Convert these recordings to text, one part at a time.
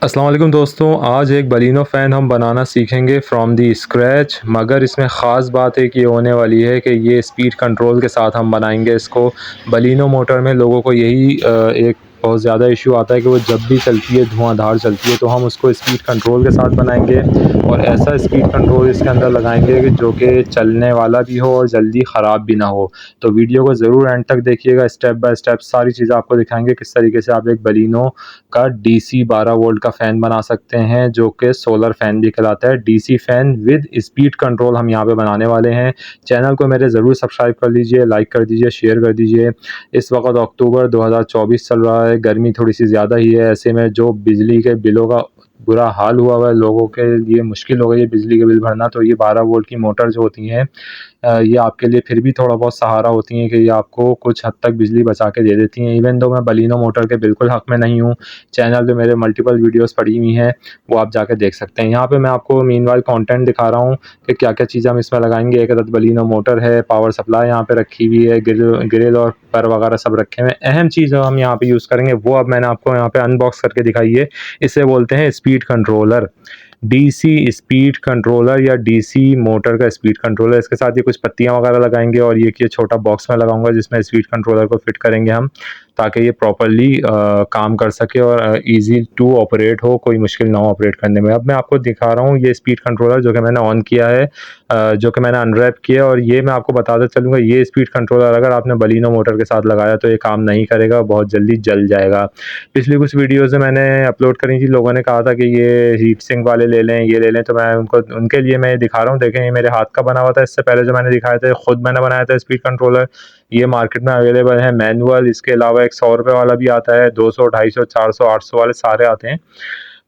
अस्सलाम वालेकुम दोस्तों, आज एक बलिनो फ़ैन हम बनाना सीखेंगे फ्रॉम दी स्क्रैच। मगर इसमें ख़ास बात एक ये होने वाली है कि ये स्पीड कंट्रोल के साथ हम बनाएंगे इसको। बलिनो मोटर में लोगों को यही एक बहुत ज़्यादा इशू आता है कि वो जब भी चलती है धुआंधार चलती है, तो हम उसको स्पीड कंट्रोल के साथ बनाएंगे और ऐसा स्पीड कंट्रोल इसके अंदर लगाएंगे कि जो कि चलने वाला भी हो और जल्दी ख़राब भी ना हो। तो वीडियो को ज़रूर एंड तक देखिएगा, स्टेप बाय स्टेप सारी चीज़ें आपको दिखाएंगे किस तरीके से आप एक बलिनो का डीसी 12 वोल्ट का फ़ैन बना सकते हैं, जो कि सोलर फ़ैन भी कहलाता है। DC fan with speed control हम यहाँ पे बनाने वाले हैं। चैनल को मेरे ज़रूर सब्सक्राइब कर लीजिए, लाइक कर दीजिए, शेयर कर दीजिए। इस वक्त अक्टूबर 2024 चल रहा है, गर्मी थोड़ी सी ज़्यादा ही है। ऐसे में जो बिजली के बिलों का बुरा हाल हुआ हुआ है, लोगों के लिए मुश्किल हो गई है बिजली के बिल भरना, तो ये 12 वोल्ट की मोटर जो होती हैं, ये आपके लिए फिर भी थोड़ा बहुत सहारा होती हैं कि ये आपको कुछ हद तक बिजली बचा के दे देती हैं। इवन दो मैं बलिनो मोटर के बिल्कुल हक़ में नहीं हूँ, चैनल पे मेरे मल्टीपल वीडियोस पड़ी हुई हैं, वो आप जाके देख सकते हैं। यहाँ पे मैं आपको मीनवाइल कंटेंट दिखा रहा हूँ कि क्या-क्या चीज़ें हम इसमें लगाएँगे। एक अदद बलिनो मोटर है, पावर सप्लाई यहाँ पे रखी हुई है, ग्रिल और पर वगैरह सब रखे हुए हैं। अहम चीज़ जो हम यहाँ पे यूज़ करेंगे वो अब मैंने आपको यहाँ पे अनबॉक्स करके दिखाई है। इसे बोलते हैं speed controller. DC speed controller या डीसी मोटर का स्पीड कंट्रोलर। इसके साथ ये कुछ पत्तियाँ वगैरह लगाएँगे और ये छोटा बॉक्स मैं लगाऊँगा जिसमें स्पीड कंट्रोलर को फिट करेंगे हम, ताकि ये प्रॉपर्ली काम कर सके और ईज़ी टू ऑपरेट हो, कोई मुश्किल ना हो ऑपरेट करने में। अब मैं आपको दिखा रहा हूँ ये स्पीड कंट्रोलर जो कि मैंने ऑन किया है, जो कि मैंने अनरैप किया, और ये मैं आपको बताता चलूँगा, ये स्पीड कंट्रोलर अगर आपने बलिनो मोटर के साथ लगाया तो ये काम नहीं करेगा, बहुत जल्दी जल जाएगा। पिछली कुछ वीडियोज़ में मैंने अपलोड करी थी, लोगों ने कहा था कि ये हीट सिंक वाले ले लें, ये ले लें, तो मैं उनको उनके लिए मैं ये दिखा रहा हूँ। देखें, ये मेरे हाथ का बना हुआ था। इससे पहले जो मैंने दिखाया था, खुद मैंने बनाया था स्पीड कंट्रोलर। ये मार्केट में अवेलेबल है मैनुअल, इसके अलावा एक 100 रुपये वाला भी आता है, 200, 250, 400, 800 वाले सारे आते हैं।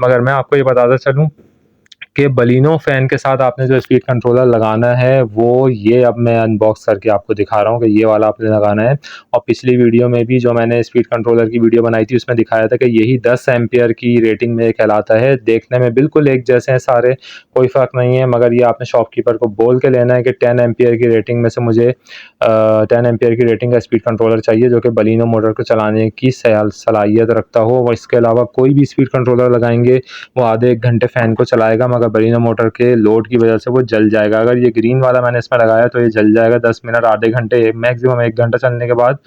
मगर मैं आपको ये बताता चलूँ कि बलिनो फ़ैन के साथ आपने जो स्पीड कंट्रोलर लगाना है, वो ये अब मैं अनबॉक्स करके आपको दिखा रहा हूँ कि ये वाला आपने लगाना है। और पिछली वीडियो में भी जो मैंने स्पीड कंट्रोलर की वीडियो बनाई थी, उसमें दिखाया था कि यही 10 एम्पीयर की रेटिंग में कहलाता है। देखने में बिल्कुल एक जैसे हैं सारे, कोई फ़र्क नहीं है, मगर ये आपने शॉपकीपर को बोल के लेना है कि 10 एम्पीयर की रेटिंग में से मुझे 10 एम्पीयर की रेटिंग का स्पीड कंट्रोलर चाहिए, जो कि बलिनो मोटर को चलाने की सलाहियत रखता हो। और इसके अलावा कोई भी स्पीड कंट्रोलर लगाएँगे, वो आधे 1 घंटे फ़ैन को चलाएगा, मगर बलिनो मोटर के लोड की वजह से वो जल जाएगा। अगर ये ग्रीन वाला मैंने इसमें लगाया तो ये जल जाएगा 10 मिनट, आधे घंटे, मैक्सिमम 1 घंटा चलने के बाद।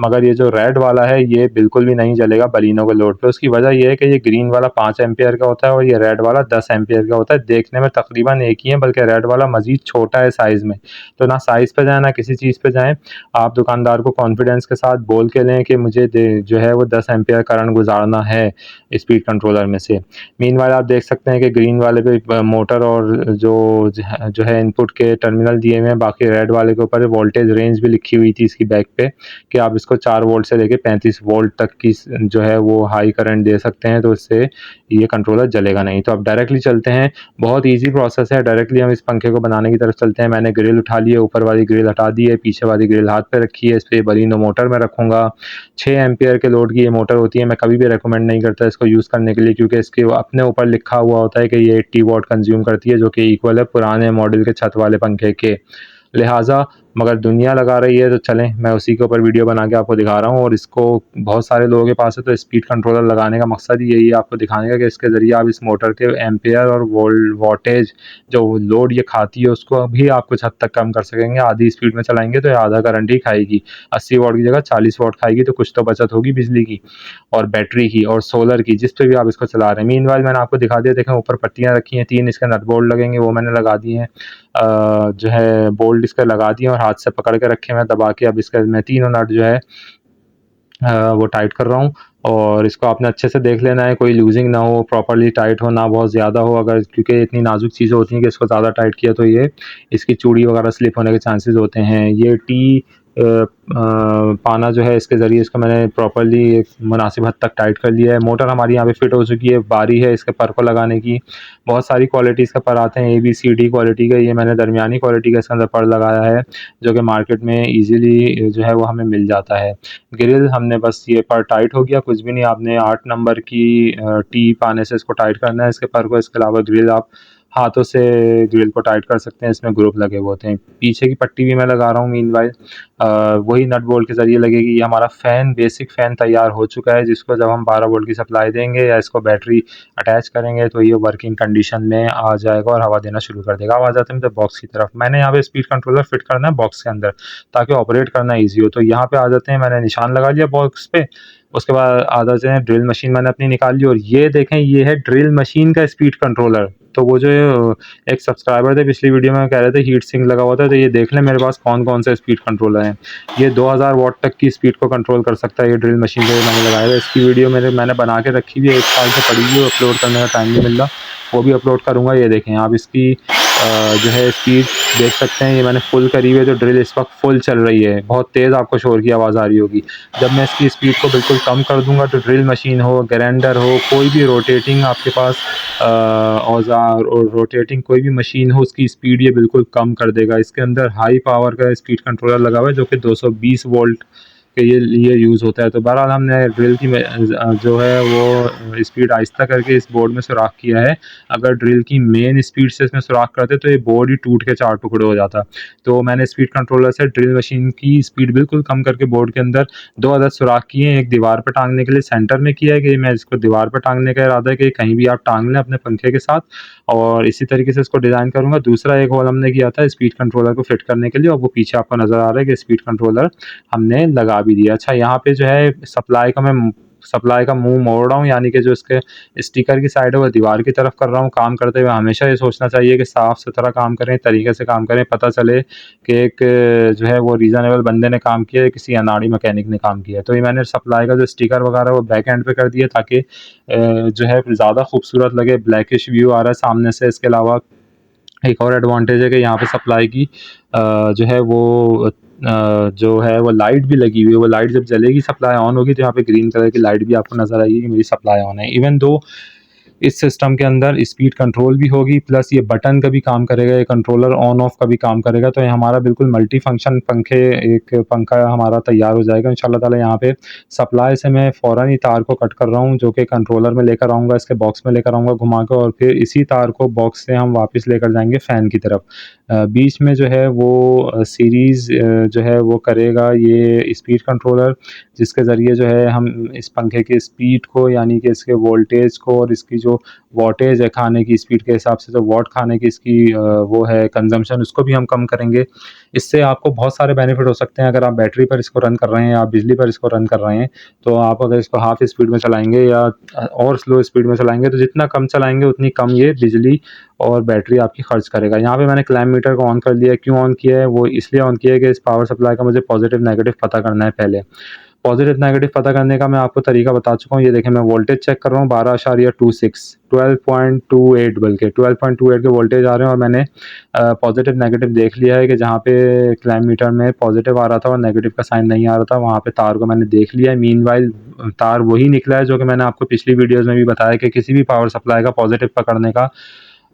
मगर ये जो रेड वाला है, ये बिल्कुल भी नहीं जलेगा बलिनो के लोड पे। उसकी वजह ये है कि ये ग्रीन वाला 5 एम्पीयर का होता है और ये रेड वाला 10 एम्पीयर का होता है। देखने में तकरीबन एक ही है, बल्कि रेड वाला मज़ीद छोटा है साइज़ में। तो ना साइज़ पे जाएँ, ना किसी चीज़ पे जाएँ। आप दुकानदार को कॉन्फिडेंस के साथ बोल के लें कि मुझे जो है वो 10 एम्पीयर करंट गुज़ारना है स्पीड कंट्रोलर में से। मीनवाइल आप देख सकते हैं कि ग्रीन वाले पे मोटर और जो है इनपुट के टर्मिनल दिए हुए हैं। बाकी रेड वाले के ऊपर वोल्टेज रेंज भी लिखी हुई थी इसकी बैक पे, कि आप इसको 4 वोल्ट से लेके 35 वोल्ट तक की जो है वो हाई करंट दे सकते हैं, तो इससे ये कंट्रोलर जलेगा नहीं। तो अब डायरेक्टली चलते हैं, बहुत ईज़ी प्रोसेस है। डायरेक्टली हम इस पंखे को बनाने की तरफ चलते हैं। मैंने ग्रिल उठा ली है, ऊपर वाली ग्रिल हटा दी है, पीछे वाली ग्रिल हाथ पे रखी है। इस पे बलिनो मोटर मैं रखूँगा। 6 एम्पीयर के लोड की ये मोटर होती है। मैं कभी भी रिकमेंड नहीं करता इसको यूज़ करने के लिए, क्योंकि इसके अपने ऊपर लिखा हुआ होता है कि ये 80 वॉट कंज़्यूम करती है, जो कि इक्वल है पुराने मॉडल के छत वाले पंखे के। लिहाज़ा मगर दुनिया लगा रही है, तो चलें, मैं उसी के ऊपर वीडियो बना के आपको दिखा रहा हूँ। और इसको बहुत सारे लोगों के पास है, तो स्पीड कंट्रोलर लगाने का मकसद ही यही है, आपको दिखाने का कि इसके ज़रिए आप इस मोटर के एम्पीयर और वॉटेज जो लोड ये खाती है, उसको भी आप कुछ हद तक कम कर सकेंगे। आधी स्पीड में चलाएँगे तो ये आधा करंट ही खाएगी। 80 वॉट की जगह 40 वॉट खाएगी, तो कुछ तो बचत होगी बिजली की और बैटरी की और सोलर की, जिस पे भी आप इसको चला रहे हैं। मीनवाइल मैंने आपको दिखा दिया, देखें ऊपर पट्टियाँ रखी हैं, 3 इसके नट बोल्ट लगेंगे, वो मैंने लगा दिए हैं। जो है बोल्ट इसके लगा दिए और हाथ से पकड़ के रखे हैं दबा के। अब इसके मैं तीनों नट जो है वो टाइट कर रहा हूँ। और इसको आपने अच्छे से देख लेना है, कोई लूजिंग ना हो, प्रॉपर्ली टाइट हो, ना बहुत ज़्यादा हो। अगर क्योंकि इतनी नाजुक चीज़ें होती हैं कि इसको ज़्यादा टाइट किया तो ये इसकी चूड़ी वगैरह स्लिप होने के चांसेस होते हैं। ये पाना जो है, इसके ज़रिए इसको मैंने प्रॉपर्ली एक मुनासिब हद तक टाइट कर लिया है। मोटर हमारी यहाँ पे फिट हो चुकी है, बारी है इसके पर को लगाने की। बहुत सारी क्वालिटीज़ के पर आते हैं, ABCD क्वालिटी का। ये मैंने दरमियानी क्वालिटी का इसके अंदर पर लगाया है, जो कि मार्केट में ईज़िली जो है वो हमें मिल जाता है। ग्रिल हमने बस ये पर टाइट हो गया, कुछ भी नहीं। आपने 8 नंबर की टी पाने से इसको टाइट करना है इसके पर को। इसके अलावा ग्रिल आप हाथों से ग्रिल को टाइट कर सकते हैं, इसमें ग्रुप लगे हुए होते हैं। पीछे की पट्टी भी मैं लगा रहा हूँ मीनवाइल, वही नट बोल्ट के ज़रिए लगेगी। ये हमारा फ़ैन, बेसिक फ़ैन तैयार हो चुका है, जिसको जब हम 12 वोल्ट की सप्लाई देंगे या इसको बैटरी अटैच करेंगे तो ये वर्किंग कंडीशन में आ जाएगा और हवा देना शुरू कर देगा। अब आ जाते हैं बॉक्स की तरफ। मैंने यहाँ पे स्पीड कंट्रोलर फिट करना है बॉक्स के अंदर, ताकि ऑपरेट करना ईजी हो। तो यहाँ पे आ जाते हैं, मैंने निशान लगा लिया बॉक्स पे। उसके बाद आ जाते हैं, ड्रिल मशीन मैंने अपनी निकाल ली, और ये देखें, ये है ड्रिल मशीन का स्पीड कंट्रोलर। तो वो जो एक सब्सक्राइबर थे पिछली वीडियो में कह रहे थे हीट सिंक लगा हुआ था, तो ये देख लें मेरे पास कौन कौन से स्पीड कंट्रोलर हैं। ये 2000 वाट तक की स्पीड को कंट्रोल कर सकता है, ये ड्रिल मशीन पे मैंने लगाया था। इसकी वीडियो मैंने बना के रखी हुई है, 1 साल से पड़ी हुई है, अपलोड करने का टाइम नहीं मिल रहा, वो भी अपलोड करूँगा। ये देखें आप, इसकी जो है स्पीड देख सकते हैं, ये मैंने फुल करी हुई है, तो ड्रिल इस वक्त फुल चल रही है। बहुत तेज़ आपको शोर की आवाज़ आ रही होगी। जब मैं इसकी स्पीड को बिल्कुल कम कर दूंगा तो ड्रिल मशीन हो, ग्राइंडर हो, कोई भी रोटेटिंग आपके पास औजार और रोटेटिंग कोई भी मशीन हो, उसकी स्पीड ये बिल्कुल कम कर देगा। इसके अंदर हाई पावर का स्पीड कंट्रोलर लगा हुआ है, जो कि 220 वोल्ट के लिए यूज़ होता है। तो बहरहाल हमने ड्रिल की जो है वो स्पीड आहिस्ता करके इस बोर्ड में सुराख किया है। अगर ड्रिल की मेन स्पीड से इसमें सुराख करते तो ये बोर्ड ही टूट के 4 टुकड़े हो जाता। तो मैंने स्पीड कंट्रोलर से ड्रिल मशीन की स्पीड बिल्कुल कम करके बोर्ड के अंदर 2 अदद सुराख किए हैं। एक दीवार पर टांगने के लिए सेंटर में किया है कि मैं इसको दीवार पर टांगने का इरादा है कि कहीं भी आप टांग लें अपने पंखे के साथ, और इसी तरीके से इसको डिज़ाइन करूँगा। दूसरा एक होल हमने किया था स्पीड कंट्रोलर को फिट करने के लिए, और वो पीछे आपको नज़र आ रहा है कि स्पीड कंट्रोलर हमने लगा भी दिया। अच्छा, यहाँ पे जो है सप्लाई का मुंह मोड़ रहा हूँ, यानी कि जो इसके स्टिकर की साइड है वो दीवार की तरफ कर रहा हूँ। काम करते हुए हमेशा ये सोचना चाहिए कि साफ़ सुथरा काम करें, तरीके से काम करें, पता चले कि एक जो है वो रीज़नेबल बंदे ने काम किया है, किसी अनाड़ी मैकेनिक ने काम किया है। तो ये मैंने सप्लाई का जो स्टिकर वगैरह वो बैक एंड पे कर दिया, ताकि जो है ज़्यादा खूबसूरत लगे। ब्लैकिश व्यू आ रहा है सामने से। इसके अलावा एक और एडवांटेज है कि यहाँ पे सप्लाई की जो है वो जो है वो लाइट भी लगी हुई है। वो लाइट जब जलेगी, सप्लाई ऑन होगी, तो यहाँ पे ग्रीन कलर की लाइट भी आपको नज़र आएगी कि मेरी सप्लाई ऑन है। इवन दो इस सिस्टम के अंदर स्पीड कंट्रोल भी होगी, प्लस ये बटन का भी काम करेगा, ये कंट्रोलर ऑन ऑफ का भी काम करेगा। तो ये हमारा बिल्कुल मल्टी फंक्शन एक पंखा हमारा तैयार हो जाएगा इंशाल्लाह ताला। यहाँ पे सप्लाई से मैं फ़ौरन ही तार को कट कर रहा हूँ, जो कि कंट्रोलर में लेकर आऊँगा, इसके बॉक्स में लेकर आऊँगा घुमा के, और फिर इसी तार को बॉक्स से हम वापस लेकर जाएंगे फ़ैन की तरफ। बीच में जो है वो सीरीज़ जो है वो करेगा ये स्पीड कंट्रोलर, जिसके ज़रिए जो है हम इस पंखे की स्पीड को, यानी कि इसके वोल्टेज को, और इसकी जो वॉटेज है खाने की स्पीड के हिसाब से, जो वॉट खाने की इसकी वो है कंजम्पशन, उसको भी हम कम करेंगे। इससे आपको बहुत सारे बेनिफिट हो सकते हैं। अगर आप बैटरी पर इसको रन कर रहे हैं या आप बिजली पर इसको रन कर रहे हैं, तो आप अगर इसको हाफ स्पीड में चलाएंगे या और स्लो स्पीड में चलाएंगे, तो जितना कम चलाएंगे उतनी कम ये बिजली और बैटरी आपकी खर्च करेगा। यहाँ पे मैंने क्लाइम मीटर को ऑन कर लिया है। क्यों ऑन किया है? वो इसलिए ऑन किया है कि इस पावर सप्लाई का मुझे पॉजिटिव नेगेटिव पता करना है पहले। पॉजिटिव नेगेटिव पता करने का मैं आपको तरीका बता चुका हूँ। ये देखें, मैं वोल्टेज चेक कर रहा हूँ, 12.26 12.28 बल्कि 12.28 के वोल्टेज आ रहे हैं, और मैंने पॉजिटिव नेगेटिव देख लिया है कि जहाँ पे क्लाइम मीटर में पॉजिटिव आ रहा था और नेगेटिव का साइन नहीं आ रहा था, वहाँ पे तार को मैंने देख लिया है। मीनवाइल तार वही निकला है जो कि मैंने आपको पिछली वीडियोज़ में भी बताया कि किसी भी पावर सप्लाई का पॉजिटिव पकड़ने का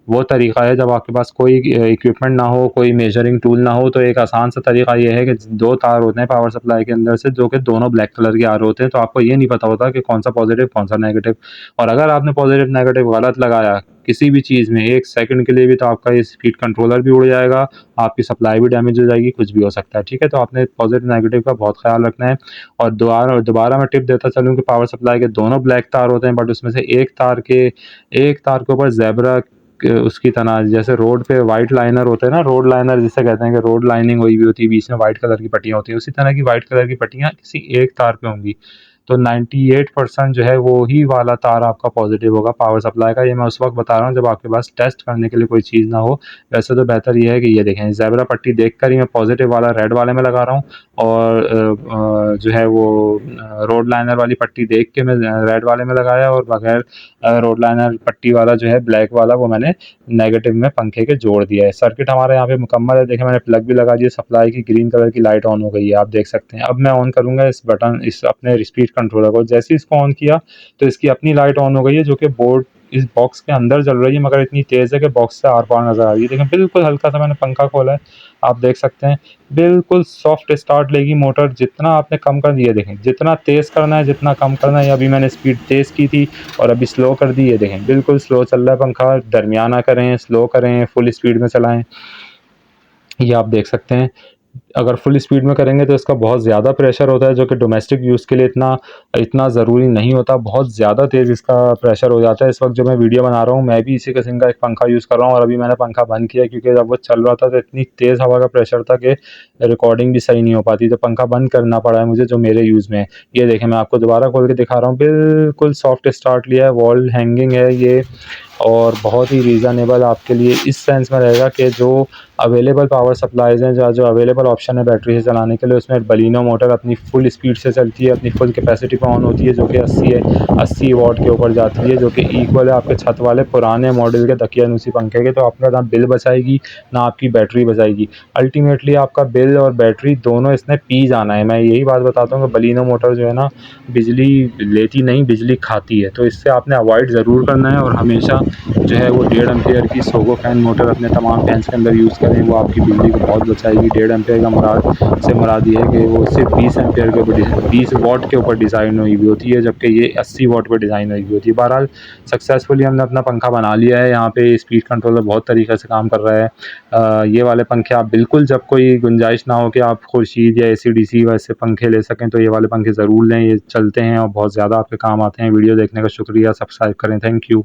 वो तरीका है, जब आपके पास कोई इक्विपमेंट ना हो, कोई मेजरिंग टूल ना हो, तो एक आसान सा तरीका ये है कि 2 तार होते हैं पावर सप्लाई के अंदर से, जो कि दोनों ब्लैक कलर के आ रहे होते हैं। तो आपको ये नहीं पता होता कि कौन सा पॉजिटिव कौन सा नेगेटिव, और अगर आपने पॉजिटिव नेगेटिव गलत लगाया किसी भी चीज़ में 1 सेकंड के लिए भी, तो आपका ये स्पीड कंट्रोलर भी उड़ जाएगा, आपकी सप्लाई भी डैमेज हो जाएगी, कुछ भी हो सकता है। ठीक है, तो आपने पॉजिटिव नेगेटिव का बहुत ख्याल रखना है। और दोबारा मैं टिप देता चलूँ कि पावर सप्लाई के दोनों ब्लैक तार होते हैं, बट उसमें से एक तार के ऊपर ज़ेब्रा उसकी तरह, जैसे रोड पे वाइट लाइनर होते हैं ना, रोड लाइनर जिसे कहते हैं कि रोड लाइनिंग हुई भी होती है, बीच में वाइट कलर की पट्टियाँ होती हैं, उसी तरह की वाइट कलर की पट्टियाँ किसी एक तार पे होंगी। तो 98% जो है वो ही वाला तार आपका पॉजिटिव होगा पावर सप्लाई का। ये मैं उस वक्त बता रहा हूँ जब आपके पास टेस्ट करने के लिए कोई चीज़ ना हो। वैसे तो बेहतर ये है कि ये देखें, ज़ेब्रा पट्टी देख कर ही मैं पॉजिटिव वाला रेड वाले में लगा रहा हूँ, और जो है वो रोड लाइनर वाली पट्टी देख के मैं रेड वाले में लगाया, और बगैर रोड लाइनर पट्टी वाला जो है ब्लैक वाला, वो मैंने नेगेटिव में पंखे के जोड़ दिया है। सर्किट हमारे यहाँ पे मुकम्मल है। देखिए, मैंने प्लग भी लगा दिया, सप्लाई की ग्रीन कलर की लाइट ऑन हो गई है, आप देख सकते हैं। अब मैं ऑन करूँगा इस अपने स्पीड कंट्रोलर को। जैसे ही इसको ऑन किया तो इसकी अपनी लाइट ऑन हो गई है, जो कि बोर्ड इस बॉक्स के अंदर चल रही है मगर इतनी तेज़ है कि बॉक्स से आर-पार नज़र आ रही है। देखें बिल्कुल हल्का-सा मैंने पंखा खोला है, आप देख सकते हैं, बिल्कुल सॉफ्ट स्टार्ट लेगी मोटर। जितना आपने कम कर दिया देखें, जितना तेज़ करना है, जितना कम करना है, अभी मैंने स्पीड तेज़ की थी और अभी स्लो कर दी है। देखें बिल्कुल स्लो चल रहा है पंखा, दरमियाना करें, स्लो करें, फुल स्पीड में चलाएँ। ये आप देख सकते हैं। अगर फुल स्पीड में करेंगे तो इसका बहुत ज़्यादा प्रेशर होता है, जो कि डोमेस्टिक यूज़ के लिए इतना इतना ज़रूरी नहीं होता। बहुत ज़्यादा तेज़ इसका प्रेशर हो जाता है। इस वक्त जो मैं वीडियो बना रहा हूँ, मैं भी इसी किस्म का एक पंखा यूज़ कर रहा हूँ और अभी मैंने पंखा बंद किया क्योंकि जब वो चल रहा था तो इतनी तेज़ हवा का प्रेशर था कि रिकॉर्डिंग भी सही नहीं हो पाती, तो पंखा बंद करना पड़ा है मुझे, जो मेरे यूज़ में है। ये देखें, मैं आपको दोबारा खोल के दिखा रहा हूँ, बिल्कुल सॉफ्ट स्टार्ट लिया है, वॉल हैंगिंग है ये, और बहुत ही रीज़नेबल आपके लिए इस सेंस में रहेगा कि जो अवेलेबल पावर सप्लाईज़ हैं, जो अवेलेबल ऑप्शन है बैटरी से चलाने के लिए, उसमें बलिनो मोटर अपनी फुल स्पीड से चलती है, अपनी फुल कैपेसिटी पे ऑन होती है, जो कि 80 वॉट के ऊपर जाती है, जो कि इक्वल है आपके छत वाले पुराने मॉडल के तकिया-नुसी पंखे के। तो आपका ना बिल बचाएगी, ना आपकी बैटरी बचाएगी। अल्टीमेटली आपका बिल और बैटरी दोनों इसने पी जाना है। मैं यही बात बताता हूँ कि बलिनो मोटर जो है ना, बिजली लेती नहीं, बिजली खाती है। तो इससे आपने अवॉइड ज़रूर करना है और हमेशा जो है वो 1.5 एम्पीयर की सोगो फ़ैन मोटर अपने तमाम फ़ैन्स के अंदर यूज़ करें, वो आपकी बिजली को बहुत बचाएगी। 1.5 एम्पीयर का मुराद ये है कि वो सिर्फ़ 20 एम्पीयर के ऊपर 20 वॉट के ऊपर डिज़ाइन हुई हुई होती है, जबकि ये 80 वॉट पे डिज़ाइन हुई हुई होती है। बहरहाल सक्सेसफुली हमने अपना पंखा बना लिया है। यहाँ पे स्पीड कंट्रोलर बहुत तरीक़े से काम कर रहा है। ये वाले पंखे आप बिल्कुल, जब कोई गुंजाइश ना हो कि आप खुर्शीद या एसी-डीसी वैसे पंखे ले सकें, तो ये वाले पंखे ज़रूर लें। ये चलते हैं और बहुत ज़्यादा आपके काम आते हैं। वीडियो देखने का शुक्रिया, सब्सक्राइब करें। Thank you.